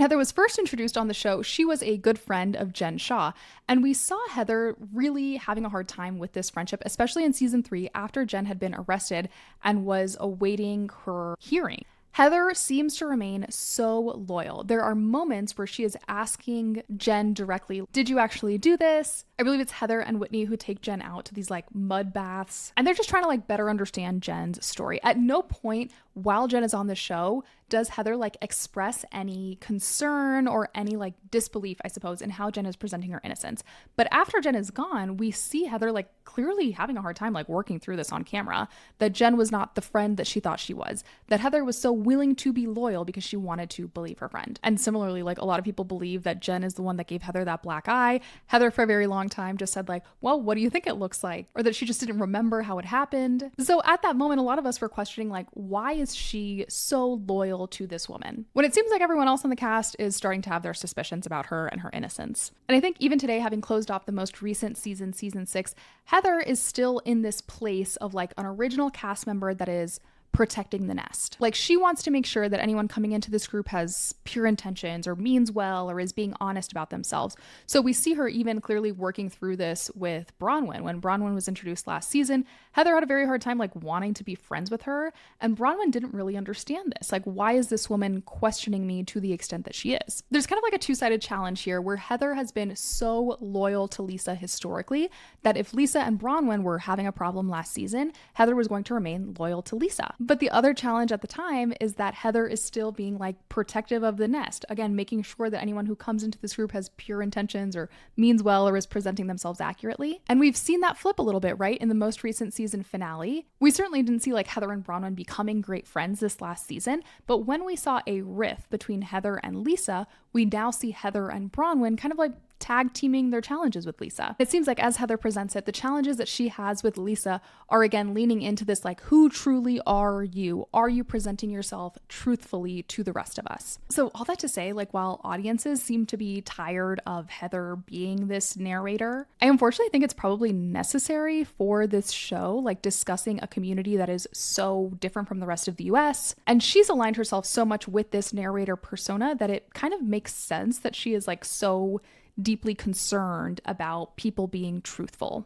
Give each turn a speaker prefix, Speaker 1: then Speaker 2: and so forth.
Speaker 1: Heather was first introduced on the show. She was a good friend of Jen Shah. And we saw Heather really having a hard time with this friendship, especially in season 3 after Jen had been arrested and was awaiting her hearing. Heather seems to remain so loyal. There are moments where she is asking Jen directly, "Did you actually do this?" I believe it's Heather and Whitney who take Jen out to these like mud baths, and they're just trying to like better understand Jen's story. At no point while Jen is on the show does Heather like express any concern or any like disbelief, I suppose, in how Jen is presenting her innocence. But after Jen is gone, we see Heather like clearly having a hard time like working through this on camera, that Jen was not the friend that she thought she was, that Heather was so willing to be loyal because she wanted to believe her friend. And similarly, like a lot of people believe that Jen is the one that gave Heather that black eye. Heather for a very long time just said like, "Well, what do you think it looks like?" Or that she just didn't remember how it happened. So at that moment, a lot of us were questioning like, why is she so loyal to this woman when it seems like everyone else on the cast is starting to have their suspicions about her and her innocence? And I think even today, having closed off the most recent season, season 6, Heather is still in this place of like an original cast member that is protecting the nest. Like she wants to make sure that anyone coming into this group has pure intentions or means well or is being honest about themselves. So we see her even clearly working through this with Bronwyn. When Bronwyn was introduced last season, Heather had a very hard time like wanting to be friends with her, and Bronwyn didn't really understand this. Like, why is this woman questioning me to the extent that she is? There's kind of like a two-sided challenge here where Heather has been so loyal to Lisa historically that if Lisa and Bronwyn were having a problem last season, Heather was going to remain loyal to Lisa. But the other challenge at the time is that Heather is still being like protective of the nest. Again, making sure that anyone who comes into this group has pure intentions or means well or is presenting themselves accurately. And we've seen that flip a little bit, right? In the most recent season finale, we certainly didn't see like Heather and Bronwyn becoming great friends this last season. But when we saw a rift between Heather and Lisa, we now see Heather and Bronwyn kind of like tag teaming their challenges with Lisa. It seems like as Heather presents it, the challenges that she has with Lisa are again leaning into this like, who truly are you? Are you presenting yourself truthfully to the rest of us? So all that to say, like while audiences seem to be tired of Heather being this narrator, I unfortunately think it's probably necessary for this show, like discussing a community that is so different from the rest of the US. And she's aligned herself so much with this narrator persona that it kind of makes sense that she is like so deeply concerned about people being truthful.